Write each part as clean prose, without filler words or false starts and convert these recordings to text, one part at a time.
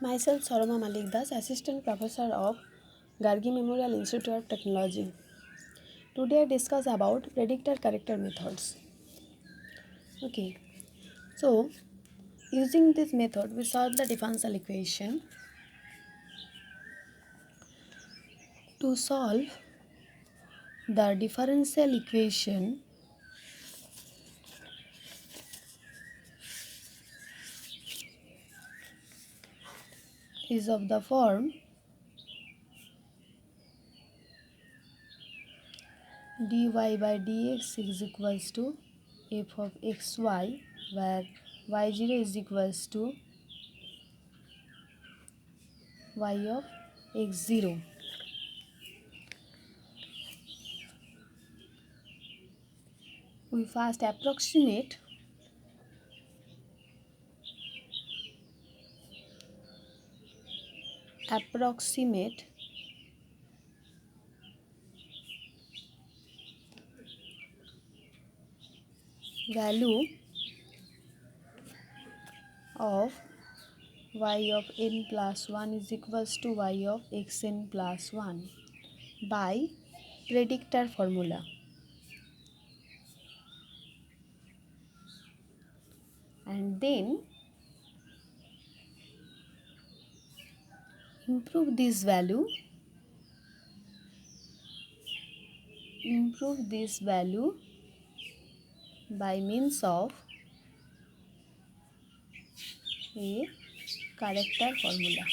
Myself Saroma Malik Das, Assistant Professor of Gargi Memorial Institute of Technology. Today I discuss about predictor corrector methods. Okay, so using this method we solve the differential equation. To solve the differential equation, is of the form dy by dx is equals to f of xy, where y0 is equals to y of x0. We first approximate value of y of n plus 1 is equals to y of xn plus 1 by predictor formula. And then improve this value by means of a character formula.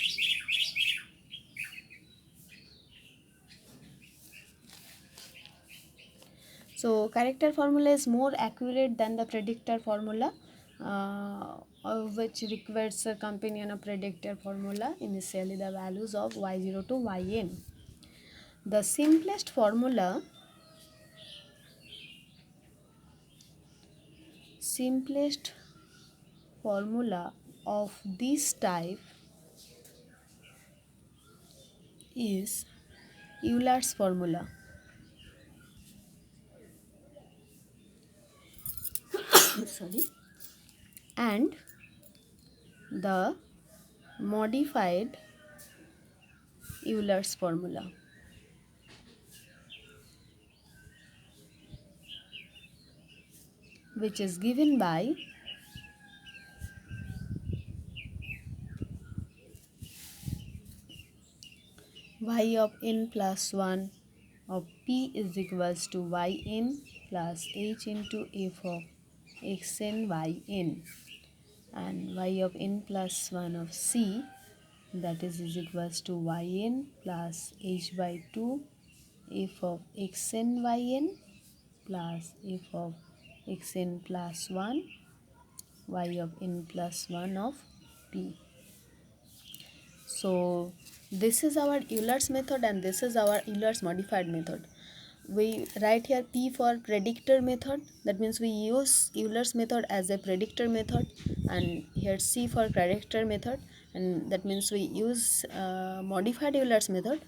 So character formula is more accurate than the predictor formula, which requires a companion of predictor formula, initially the values of y0 to yn. The simplest formula of this type is Euler's formula. Sorry. And the modified Euler's formula, which is given by y of n plus 1 of p is equals to yn plus h into f of xn yn, and y of n plus 1 of c, that is equals to yn plus h by 2 f of xn yn plus f of xn plus 1 y of n plus 1 of p. So this is our Euler's method and this is our Euler's modified method. We write here P for predictor method, that means we use Euler's method as a predictor method, and here C for character method, and that means we use modified Euler's method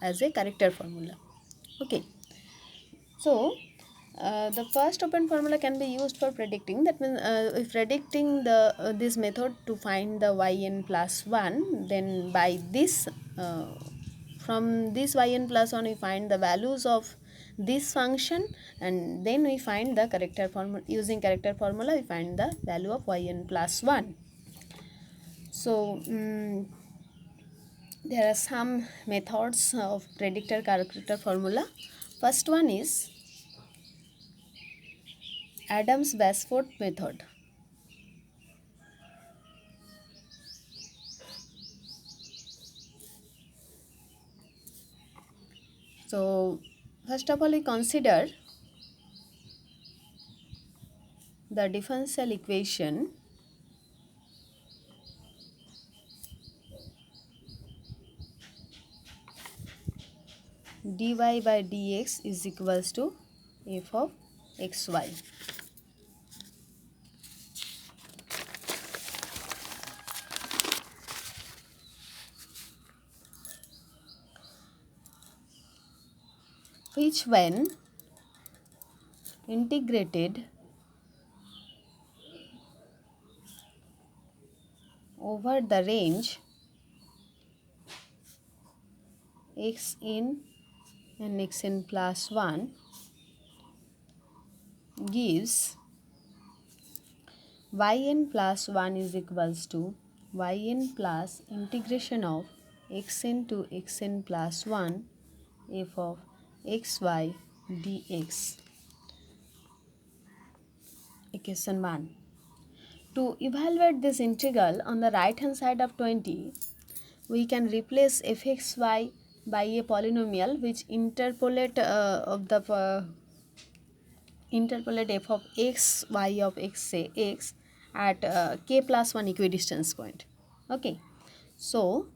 as a character formula. Okay, so the first open formula can be used for predicting, that means if predicting the this method to find the yn plus 1, then by this from this yn plus 1 we find the values of this function, and then we find the character formula. Using character formula we find the value of yn plus 1. So there are some methods of predictor character formula. First one is Adams-Basford method. So first of all we consider the differential equation dy by dx is equals to f of xy. Which when integrated over the range xn and xn plus 1 gives yn plus 1 is equals to yn plus integration of xn to xn plus 1 f of xy dx. Equation 1. To evaluate this integral on the right hand side of 20, we can replace fxy by a polynomial which interpolate interpolate f of x, y of x, say x at k plus 1 equidistance point. Okay, so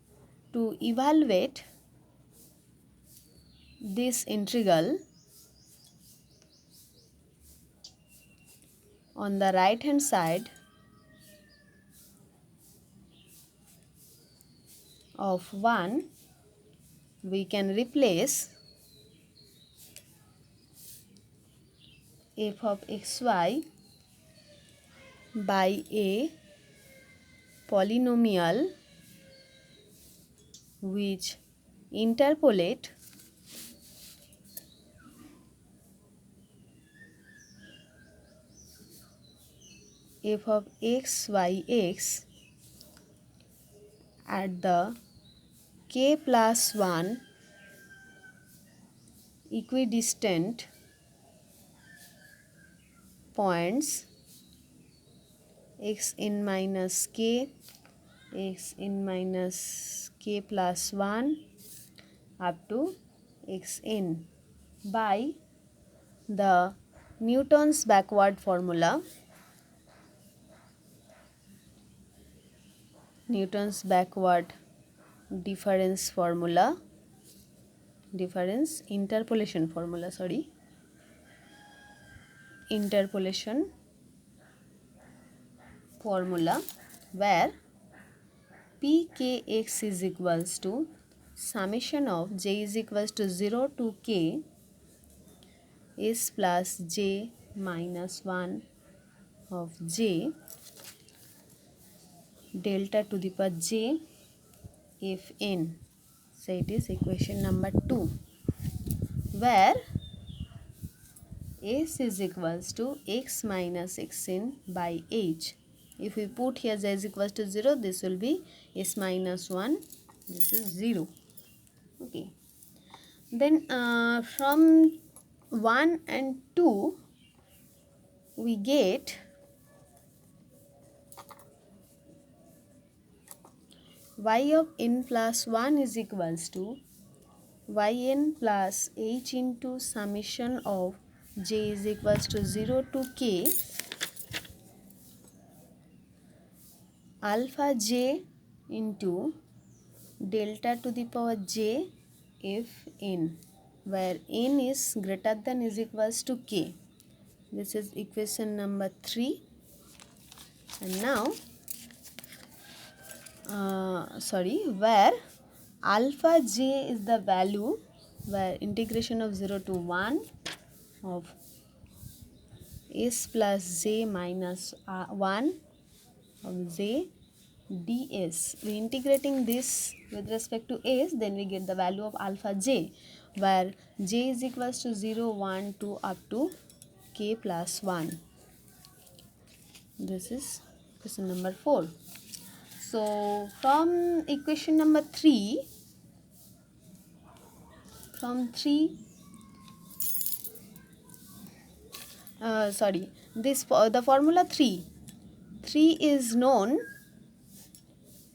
to evaluate this integral on the right hand side of 1, we can replace f of xy by a polynomial which interpolate f of x, y, x at the k plus 1 equidistant points x n minus k, x n minus k plus 1 up to x n by the Newton's backward formula. Newton's backward difference formula, difference interpolation formula, sorry, interpolation formula, where pkx is equals to summation of j is equals to 0 to k s plus j minus 1 of j delta to the power j if n. So it is equation number 2, where s is equals to x minus xn by h. If we put here j is equals to 0, this will be s minus 1, this is 0. Okay. Then from 1 and 2, we get y of n plus 1 is equals to yn plus h into summation of j is equals to 0 to k alpha j into delta to the power j if n, where n is greater than is equals to k. This is equation number 3. And now where alpha j is the value, where integration of 0 to 1 of s plus j minus 1 of j ds. We integrating this with respect to s, then we get the value of alpha j, where j is equals to 0, 1, 2 up to k plus 1. This is question number 4. So from equation number 3, the formula 3 is known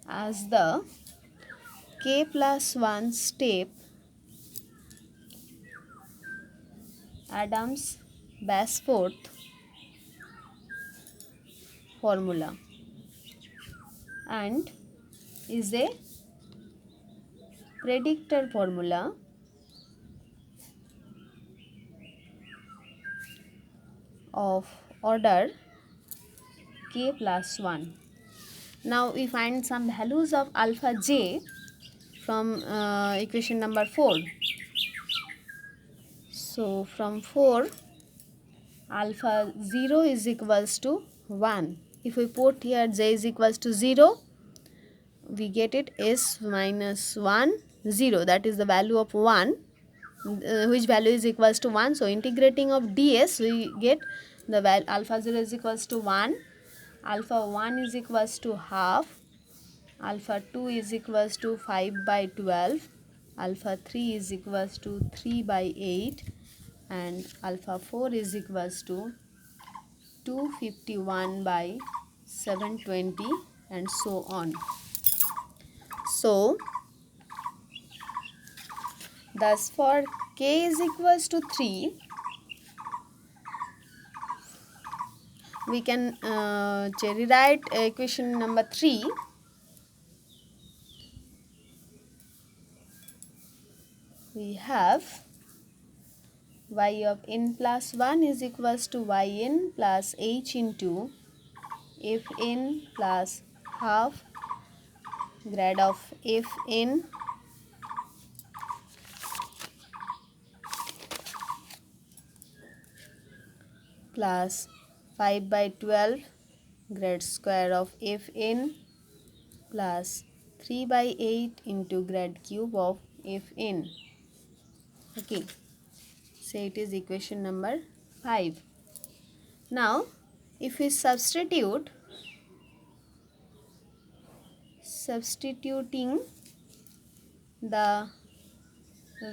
as the k plus 1 step Adams-Basforth formula and is a predictor formula of order k plus 1. Now we find some values of alpha j from equation number 4. So from 4, alpha 0 is equals to 1. If we put here j is equals to 0, we get it s minus 1 0, that is the value of 1, which value is equals to 1. So integrating of ds, we get the value alpha 0 is equals to 1, alpha 1 is equals to half, alpha 2 is equals to 5 by 12, alpha 3 is equals to 3 by 8, and alpha 4 is equals to 251 by 720, and so on. So thus for k is equals to 3, we can rewrite equation number 3. We have y of n plus 1 is equals to yn plus h into fn plus half grad of fn plus 5 by 12 grad square of fn plus 3 by 8 into grad cube of fn. Okay, so it is equation number 5. Now if we substituting the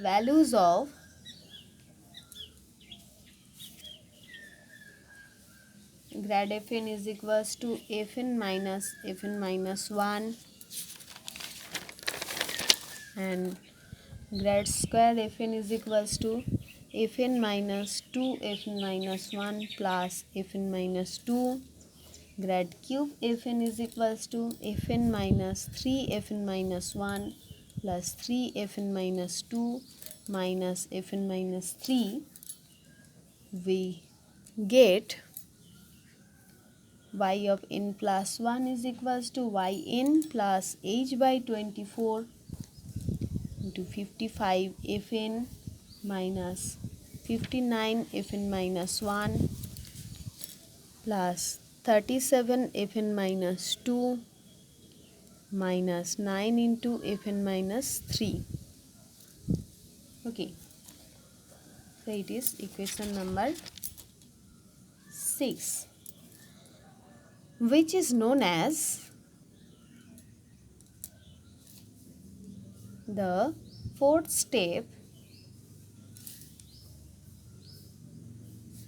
values of grad fn is equals to fn minus 1 and grad square fn is equals to fn minus 2 fn minus 1 plus fn minus 2, grad cube fn is equals to fn minus 3 fn minus 1 plus 3 fn minus 2 minus fn minus 3, we get y of n plus 1 is equals to yn plus h by 24 into 55 fn minus 59 fn minus 1 plus 37 fn minus 2 minus 9 into fn minus 3. Okay, so it is equation number 6, which is known as the fourth step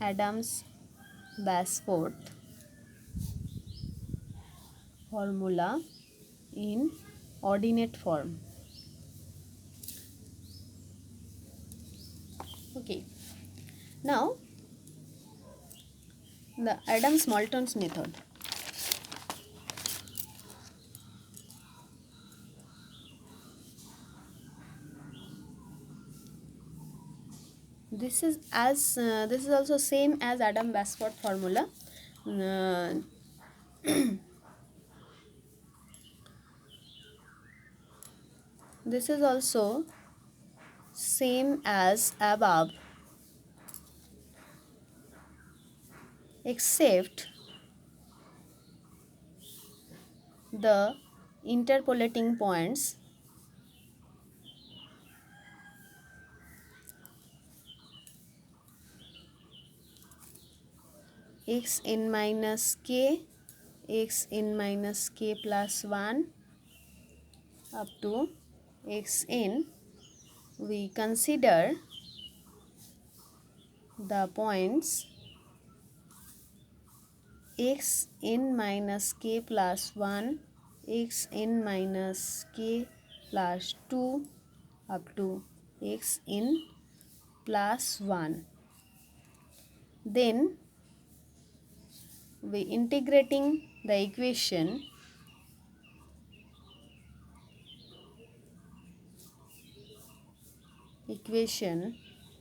Adams-Basford formula in ordinate form. Okay, now the Adams-Moulton's method. This is also same as Adams-Basford formula. This is also same as above, except the interpolating points xn minus k, xn minus k plus 1 up to xn. We consider the points xn minus k plus 1, xn minus k plus 2 up to xn plus 1. Then we integrating the equation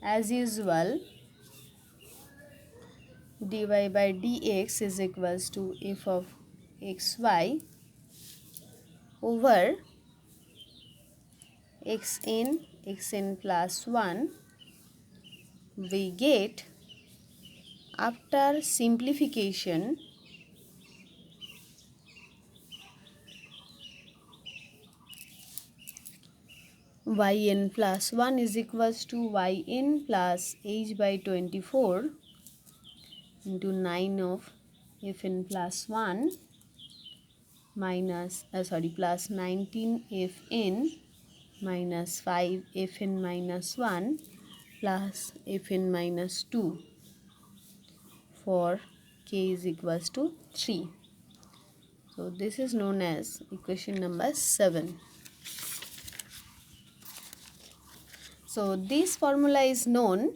as usual, dy by dx is equals to f of xy over xn plus 1. We get, after simplification, yn plus 1 is equals to yn plus h by 24 into 9 of fn plus 1 minus plus 19 fn minus 5 fn minus 1 plus fn minus 2 for k is equals to 3. So this is known as equation number 7. So this formula is known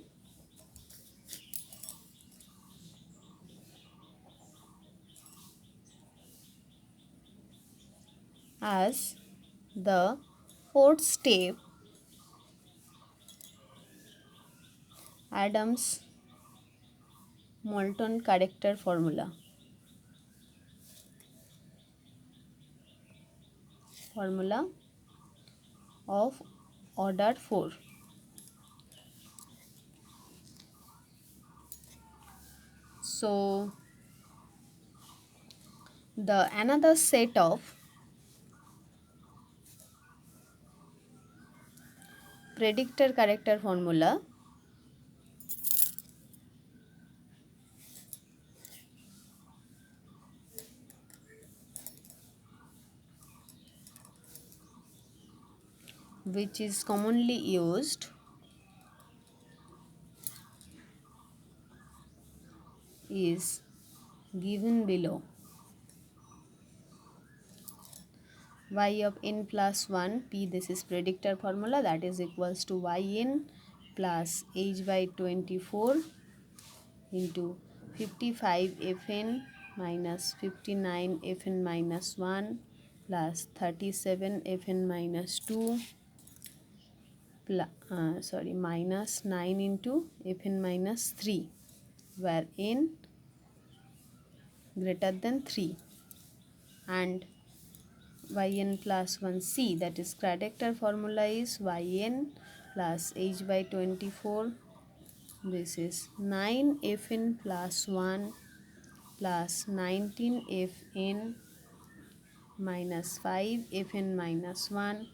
as the fourth step Adams-Moulton character formula. Formula of order 4. So the another set of predictor character formula which is commonly used is given below. Y of n plus 1 p, this is predictor formula, that is equals to yn plus h by 24 into 55 fn minus 59 fn minus 1 plus 37 fn minus 2 minus 9 into fn minus 3, where n greater than 3, and yn plus 1c, that is predictor formula is yn plus h by 24, this is 9 fn plus 1 plus 19 fn minus 5 fn minus 1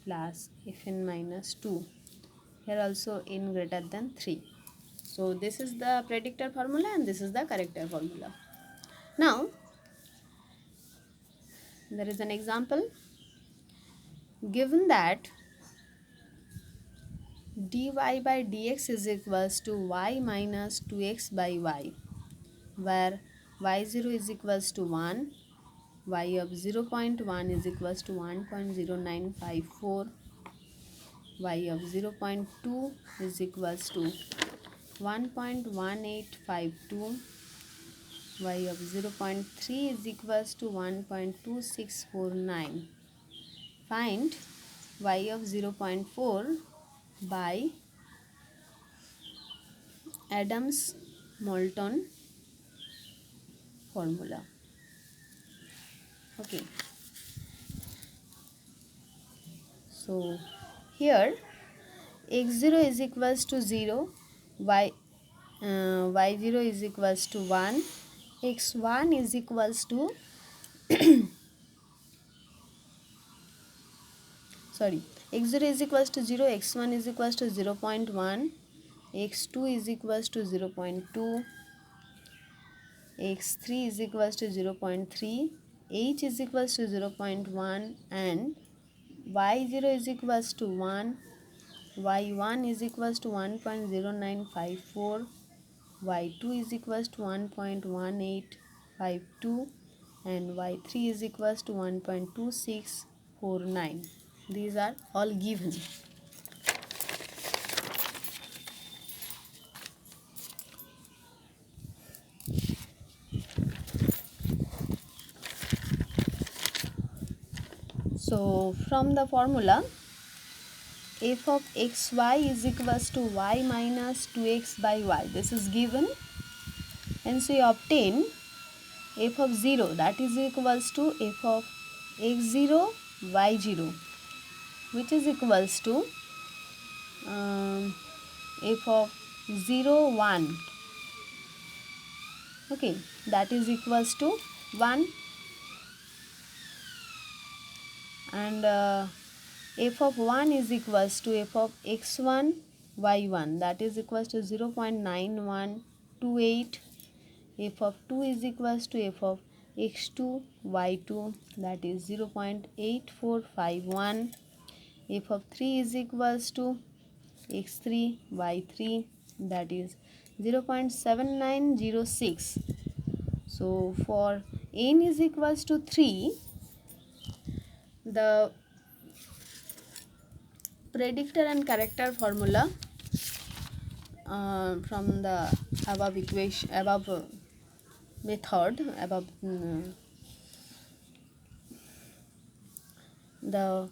plus fn minus 2, here also n greater than 3. So this is the predictor formula and this is the corrector formula. Now there is an example given that dy by dx is equals to y minus 2x by y, where y0 is equals to 1, y of 0.1 is equals to 1.0954, y of 0.2 is equals to 1.1852, y of 0.3 is equals to 1.2649. Find y of 0.4 by Adams-Moulton formula. Okay. So here x0 is equals to 0, y0 is equals to 1, x1 is equals to x0 is equals to 0, x1 is equals to 0.1, x2 is equals to 0.2, x3 is equals to 0.3, h is equals to 0.1, and y0 is equals to 1, y1 is equals to 1.0954, y2 is equals to 1.1852, and y3 is equals to 1.2649. These are all given. So from the formula, f of xy is equals to y minus 2x by y, this is given, and so we obtain f of 0, that is equals to f of x0 y0, which is equals to f of 0 1, okay, that is equals to 1, and f of 1 is equals to f of x1 y1, that is equals to 0.9128. f of 2 is equals to f of x2 y2, that is 0.8451. f of 3 is equals to x3 y3, that is 0.7906. So for n is equals to 3, the predictor and character formula from the above equation, above method, above the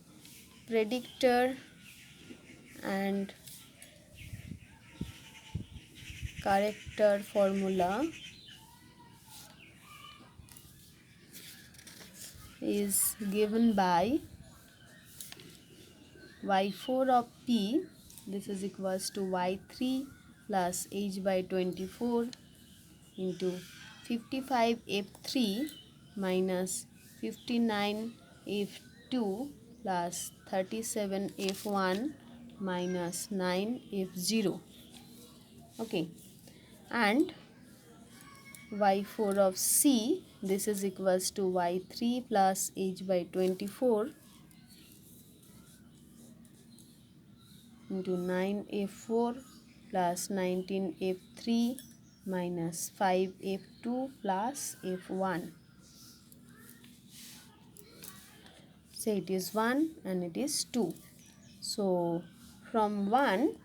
predictor and character formula is given by y4 of p, this is equals to y3 plus h by 24 into 55 f3 minus 59 f2 plus 37 f1 minus 9 f0. Okay, and y4 of c, this is equals to y3 plus h by 24 into 9 f4 plus 19 f3 minus 5 f2 plus f1. So it is 1 and it is 2. So from 1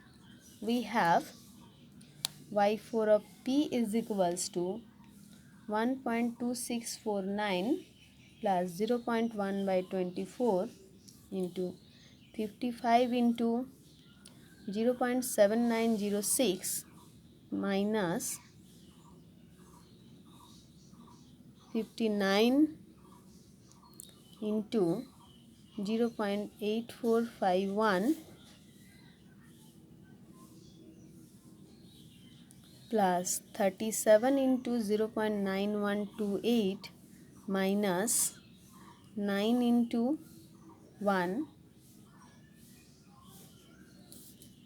we have y4 of p is equals to 1.2649 plus 0.1 by 24 into 55 into 0.7906 minus 59 into 0.8451 plus 37 into 0.9128 minus 9 into 1,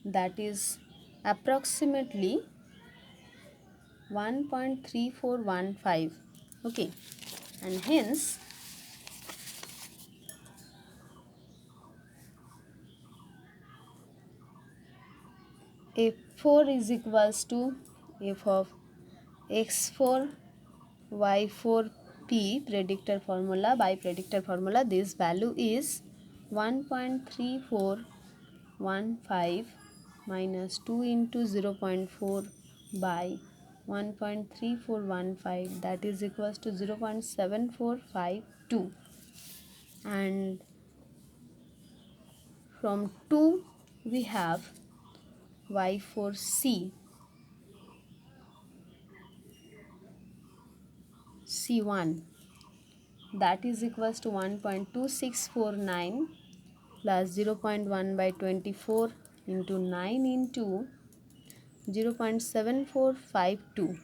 that is approximately 1.3415. Okay, and hence f4 is equals to f of x4 y4 p, predictor formula, by predictor formula this value is 1.3415 minus 2 into 0.4 by 1.3415, that is equals to 0.7452. And from 2 we have y4c, c1, that is equals to 1.2649 plus 0.1 by 24 into 9 into 0.7452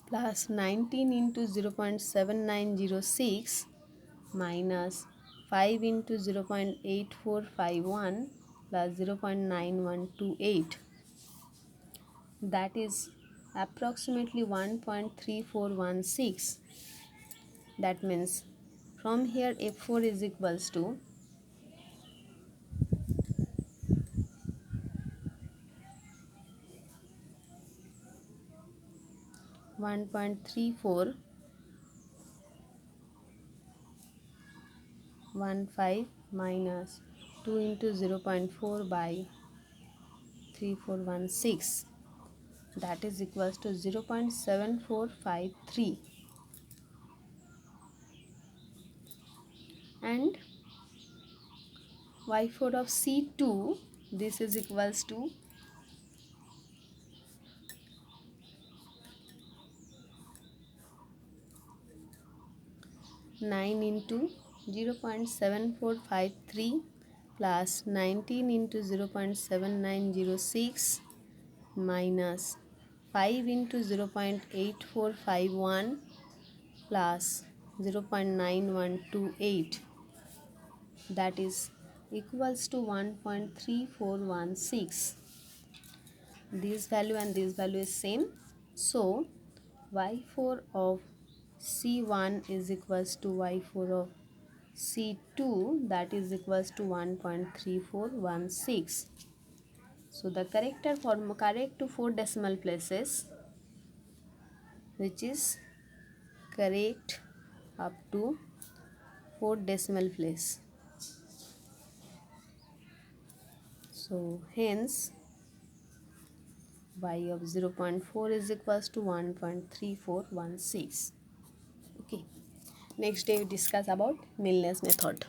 plus 19 into 0.7906 minus 5 into 0.8451 plus 0.9128, that is approximately 1.3416. That means from here f4 is equals to 1.3415 minus 2 into 0.4 by 3416, that is equals to 0.7453. And y4 of c2, this is equals to 9 into 0.7453 plus 19 into 0.7906 minus 5 into 0.8451 plus 0.9128, that is equals to 1.3416. This value and this value is same, so y4 of C1 is equals to y4 of C2, that is equals to 1.3416. So the correct to 4 decimal places, which is correct up to 4 decimal place. So hence y of 0.4 is equals to 1.3416. Okay. Next day we discuss about Milnes method.